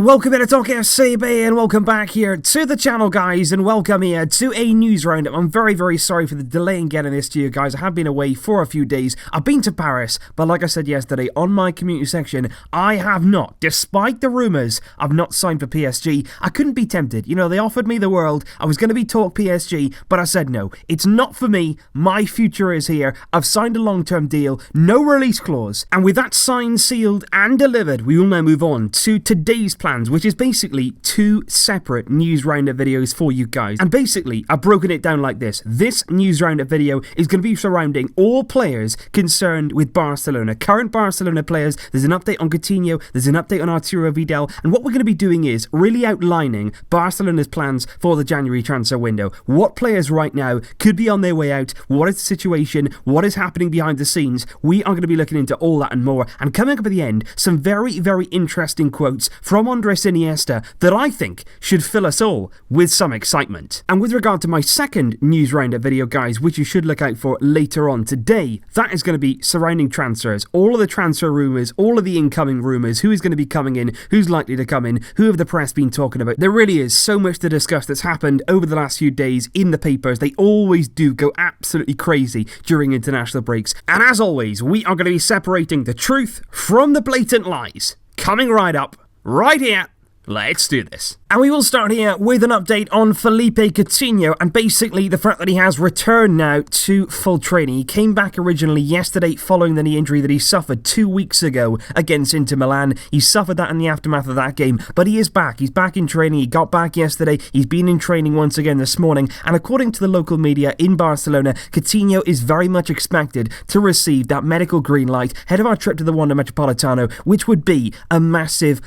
And welcome to Talk FCB, and welcome back here to the channel, guys, and welcome here to a news roundup. I'm very sorry for the delay in getting this to you guys. I have been away for a few days. I've been to Paris, but like I said yesterday on my community section, I have not, despite the rumours, I've not signed for PSG. I couldn't be tempted. You know, they offered me the world. I was going to be Talk PSG, but I said no. It's not for me. My future is here. I've signed a long-term deal, no release clause. And with that signed, sealed, and delivered, we will now move on to today's plans, which is basically two separate news roundup videos for you guys. And basically, I've broken it down like this. This news roundup video is going to be surrounding all players concerned with Barcelona. Current Barcelona players. There's an update on Coutinho. There's an update on Arturo Vidal. And what we're going to be doing is really outlining Barcelona's plans for the January transfer window. What players right now could be on their way out? What is the situation? What is happening behind the scenes? We are going to be looking into all that and more. And coming up at the end, some very interesting quotes from Andres Iniesta that I think should fill us all with some excitement. And with regard to my second news roundup video, guys, which you should look out for later on today, that is going to be surrounding transfers. All of the transfer rumours, all of the incoming rumours, who is going to be coming in, who's likely to come in, who have the press been talking about. There really is so much to discuss that's happened over the last few days in the papers. They always do go absolutely crazy during international breaks. And as always, we are going to be separating the truth from the blatant lies. Coming right up, right here. Let's do this. And we will start here with an update on Felipe Coutinho and basically the fact that he has returned now to full training. He came back originally yesterday following the knee injury that he suffered 2 weeks ago against Inter Milan. He suffered that in the aftermath of that game, but he is back. He's back in training. He got back yesterday. He's been in training once again this morning. And according to the local media in Barcelona, Coutinho is very much expected to receive that medical green light ahead of our trip to the Wanda Metropolitano, which would be a massive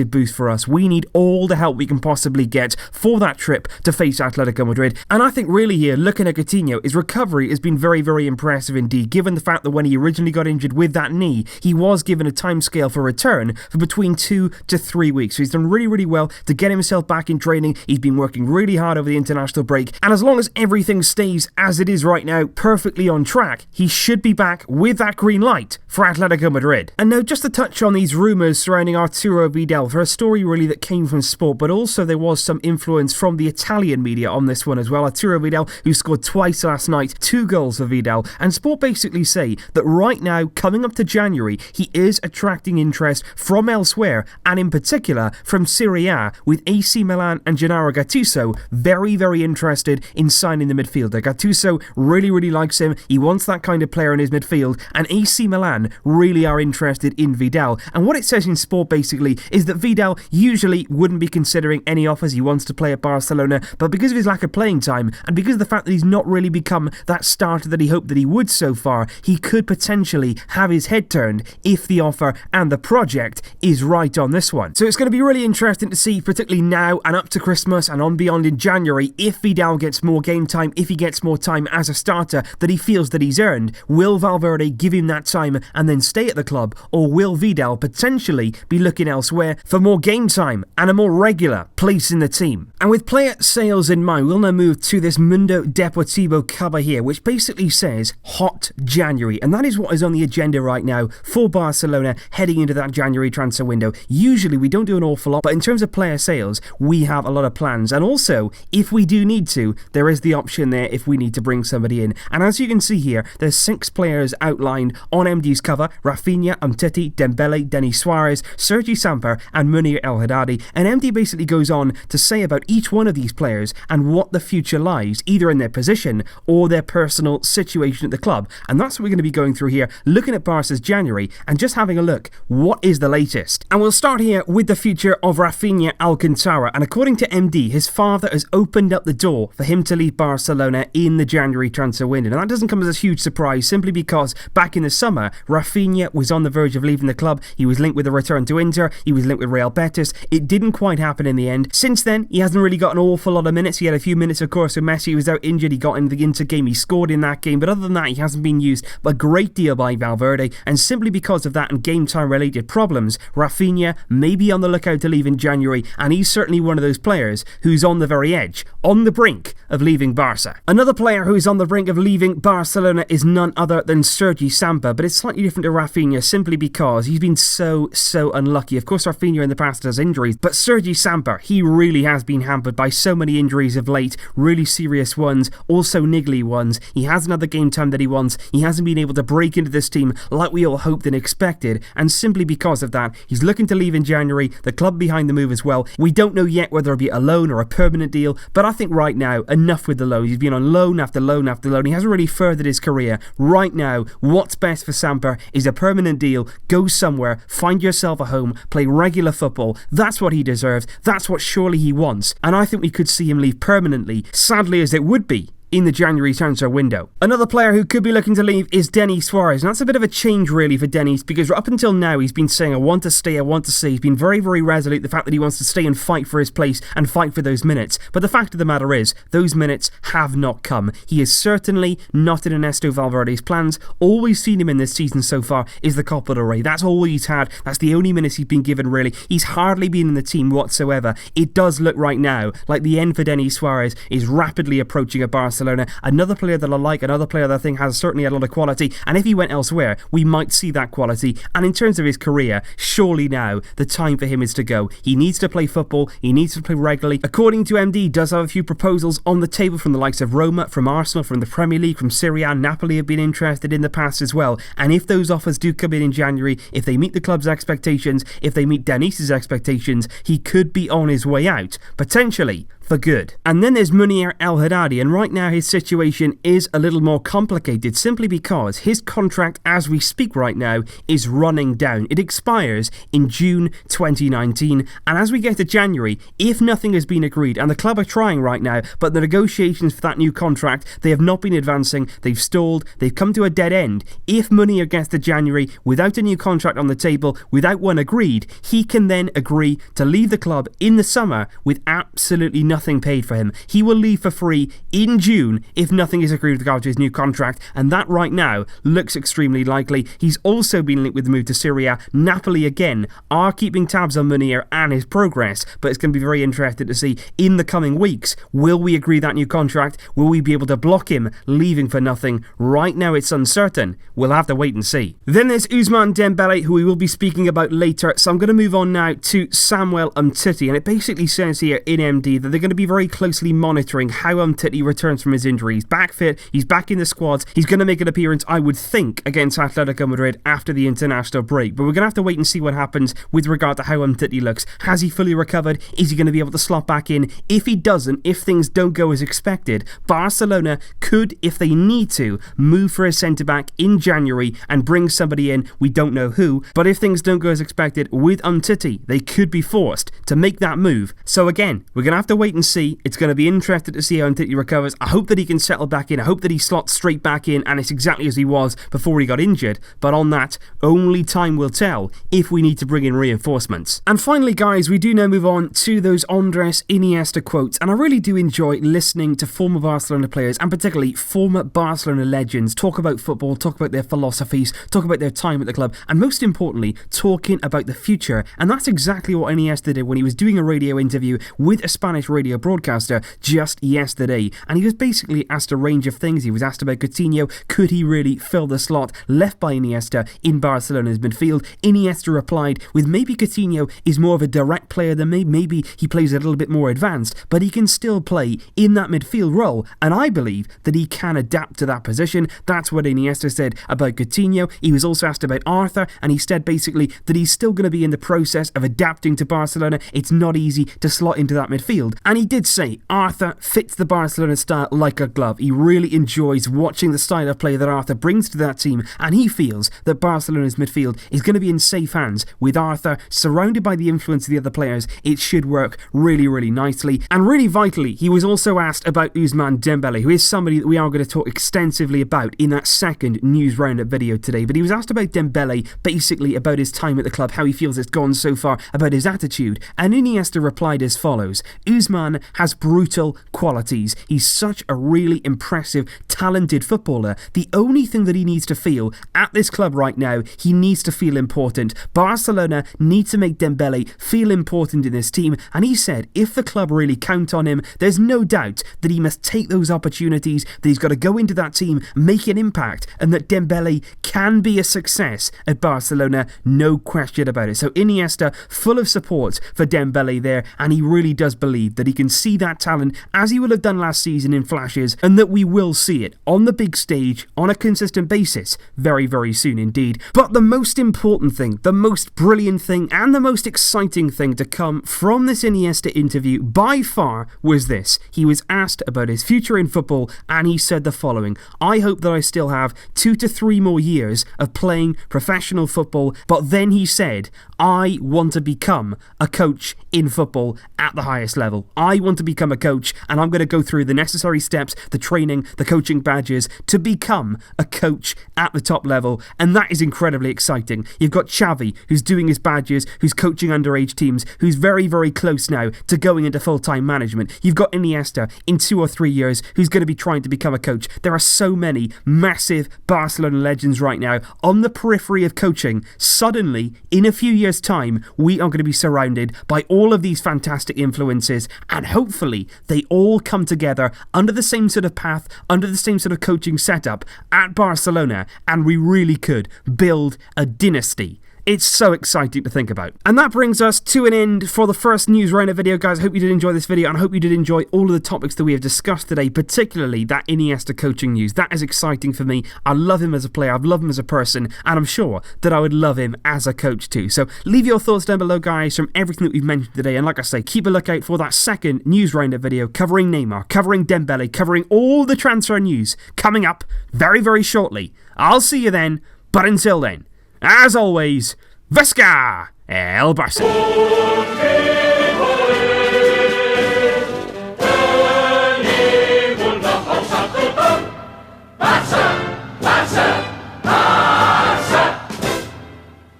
boost for us. We need all the help we can possibly get for that trip to face Atletico Madrid. And I think really here, looking at Coutinho, his recovery has been very impressive indeed, given the fact that when he originally got injured with that knee, he was given a timescale for return for between 2 to 3 weeks. So he's done really well to get himself back in training. He's been working really hard over the international break, and as long as everything stays as it is right now, perfectly on track, he should be back with that green light for Atletico Madrid. And now just to touch on these rumours surrounding Arturo Vidal, for a story really that came from Sport, but also there was some influence from the Italian media on this one as well. Arturo Vidal, who scored twice last night, 2 goals for Vidal, and Sport basically say that right now, coming up to January, he is attracting interest from elsewhere, and in particular from Serie A, with AC Milan and Gennaro Gattuso very interested in signing the midfielder. Gattuso really likes him. He wants that kind of player in his midfield, and AC Milan really are interested in Vidal. And what it says in Sport basically is that Vidal usually wouldn't be considering any offers. He wants to play at Barcelona, but because of his lack of playing time and because of the fact that he's not really become that starter that he hoped that he would so far, he could potentially have his head turned if the offer and the project is right on this one. So it's going to be really interesting to see, particularly now and up to Christmas and on beyond in January, if Vidal gets more game time, if he gets more time as a starter that he feels that he's earned. Will Valverde give him that time and then stay at the club, or will Vidal potentially be looking elsewhere for more game time and a more regular place in the team? And with player sales in mind, we'll now move to this Mundo Deportivo cover here, which basically says Hot January, and that is what is on the agenda right now for Barcelona heading into that January transfer window. Usually we don't do an awful lot, but in terms of player sales, we have a lot of plans, and also, if we do need to, there is the option there if we need to bring somebody in. And as you can see here, there's 6 players outlined on MD's cover: Rafinha, Umtiti, Dembele, Denis Suarez, Sergi Samper, and Munir El Haddadi. And MD basically goes on to say about each one of these players and what the future lies, either in their position or their personal situation at the club. And that's what we're going to be going through here, looking at Barca's January and just having a look, what is the latest? And we'll start here with the future of Rafinha Alcantara. And according to MD, his father has opened up the door for him to leave Barcelona in the January transfer window. And that doesn't come as a huge surprise, simply because back in the summer, Rafinha was on the verge of leaving the club. He was linked with a return to Inter. He was linked with Real Betis. It didn't quite happen in the end. Since then, he hasn't really got an awful lot of minutes. He had a few minutes, of course, when Messi was out injured. He got into the Inter game. He scored in that game. But other than that, he hasn't been used a great deal by Valverde. And simply because of that and game time related problems, Rafinha may be on the lookout to leave in January. And he's certainly one of those players who's on the very edge, on the brink of leaving Barca. Another player who's on the brink of leaving Barcelona is none other than Sergi Samper. But it's slightly different to Rafinha simply because he's been so unlucky. Of course, Rafinha in the past has injured injuries, but Sergi Samper, he really has been hampered by so many injuries of late, really serious ones, also niggly ones. He hasn't had the game time that he wants. He hasn't been able to break into this team like we all hoped and expected, and simply because of that, he's looking to leave in January. The club behind the move as well. We don't know yet whether it'll be a loan or a permanent deal, but I think right now, enough with the loan. He's been on loan after loan after loan. He hasn't really furthered his career. Right now, what's best for Samper is a permanent deal. Go somewhere, find yourself a home, play regular football. That's what he deserves. That's what surely he wants. And I think we could see him leave permanently, sadly as it would be, in the January transfer window. Another player who could be looking to leave is Denis Suarez, and that's a bit of a change really for Denis, because up until now he's been saying I want to stay, I want to stay. He's been very, very resolute, the fact that he wants to stay and fight for his place and fight for those minutes. But the fact of the matter is, those minutes have not come. He is certainly not in Ernesto Valverde's plans. All we've seen him in this season so far is the Copa del Rey. That's all he's had. That's the only minutes he's been given really. He's hardly been in the team whatsoever. It does look right now like the end for Denis Suarez is rapidly approaching at Barcelona. Another player that I like, another player that I think has certainly a lot of quality, and if he went elsewhere, we might see that quality. And in terms of his career, surely now the time for him is to go. He needs to play football, he needs to play regularly. According to MD, does have a few proposals on the table from the likes of Roma, from Arsenal, from the Premier League, from Serie A. Napoli have been interested in the past as well. And if those offers do come in January, if they meet the club's expectations, if they meet Denis's expectations, he could be on his way out, potentially for good. And then there's Munir El Haddadi, and right now his situation is a little more complicated simply because his contract as we speak right now is running down. It expires in June 2019, and as we get to January, if nothing has been agreed, and the club are trying right now, but the negotiations for that new contract, they have not been advancing, they've stalled, they've come to a dead end. If Munir gets to January without a new contract on the table, without one agreed, he can then agree to leave the club in the summer with absolutely nothing paid for him. He will leave for free in June if nothing is agreed with regard to his new contract, and that right now looks extremely likely. He's also been linked with the move to Serie A. Napoli again are keeping tabs on Munir and his progress, but it's going to be very interesting to see in the coming weeks, will we agree that new contract? Will we be able to block him leaving for nothing? Right now it's uncertain. We'll have to wait and see. Then there's Ousmane Dembele, who we will be speaking about later, so I'm going to move on now to Samuel Umtiti, and it basically says here in MD that they're going to be very closely monitoring how Umtiti returns from his injury. He's back fit, he's back in the squad, he's going to make an appearance, I would think, against Atletico Madrid after the international break, but we're going to have to wait and see what happens with regard to how Umtiti looks. Has he fully recovered? Is he going to be able to slot back in? If he doesn't, if things don't go as expected, Barcelona could, if they need to, move for a centre-back in January and bring somebody in. We don't know who, but if things don't go as expected with Umtiti, they could be forced to make that move. So again, we're going to have to wait and see. It's going to be interesting to see how Umtiti recovers. I hope that he can settle back in. I hope that he slots straight back in and it's exactly as he was before he got injured. But on that, only time will tell if we need to bring in reinforcements. And finally, guys, we do now move on to those Andres Iniesta quotes. And I really do enjoy listening to former Barcelona players, and particularly former Barcelona legends, talk about football, talk about their philosophies, talk about their time at the club, and most importantly, talking about the future. And that's exactly what Iniesta did when he was doing a radio interview with a Spanish radio broadcaster just yesterday. And he was basically asked a range of things. He was asked about Coutinho. Could he really fill the slot left by Iniesta in Barcelona's midfield? Iniesta replied with maybe Coutinho is more of a direct player than maybe he plays a little bit more advanced, but he can still play in that midfield role, and I believe that he can adapt to that position. That's what Iniesta said about Coutinho. He was also asked about Arthur, and he said basically that he's still going to be in the process of adapting to Barcelona. It's not easy to slot into that midfield, and he did say Arthur fits the Barcelona style like a glove. He really enjoys watching the style of play that Arthur brings to that team, and he feels that Barcelona's midfield is going to be in safe hands with Arthur surrounded by the influence of the other players. It should work really, really nicely. And really vitally, he was also asked about Ousmane Dembele, who is somebody that we are going to talk extensively about in that second news roundup video today. But he was asked about Dembele, basically about his time at the club, how he feels it's gone so far, about his attitude, and Iniesta replied as follows: Ousmane has brutal qualities. He's such a really impressive, talented footballer. The only thing that he needs to feel at this club right now, he needs to feel important. Barcelona need to make Dembele feel important in this team, and he said if the club really count on him, there's no doubt that he must take those opportunities, that he's got to go into that team, make an impact, and that Dembele can be a success at Barcelona, no question about it. So Iniesta, full of support for Dembele there, and he really does believe that he can see that talent as he will have done last season in flashes, and that we will see it on the big stage on a consistent basis very, very soon indeed. But the most important thing, the most brilliant thing, and the most exciting thing to come from this Iniesta interview by far was this. He was asked about his future in football, and he said the following: I hope that I still have 2 to 3 more years of playing professional football, but then he said, I want to become a coach in football at the highest level. I want to become a coach, and I'm going to go through the necessary steps, the training, the coaching badges to become a coach at the top level, and that is incredibly exciting. You've got Xavi, who's doing his badges, who's coaching underage teams, who's very, very close now to going into full-time management. You've got Iniesta in 2 or 3 years who's going to be trying to become a coach. There are so many massive Barcelona legends right now on the periphery of coaching. Suddenly, in a few years' time, we are going to be surrounded by all of these fantastic influences, and hopefully they all come together under the same sort of path, under the same sort of coaching setup at Barcelona, and we really could build a dynasty. It's so exciting to think about. And that brings us to an end for the first news roundup video, guys. I hope you did enjoy this video, and I hope you did enjoy all of the topics that we have discussed today, particularly that Iniesta coaching news. That is exciting for me. I love him as a player, I love him as a person, and I'm sure that I would love him as a coach too. So leave your thoughts down below, guys, from everything that we've mentioned today. And like I say, keep a lookout for that second news roundup video covering Neymar, covering Dembele, covering all the transfer news coming up very, very shortly. I'll see you then, but until then, as always, Visca el Barça!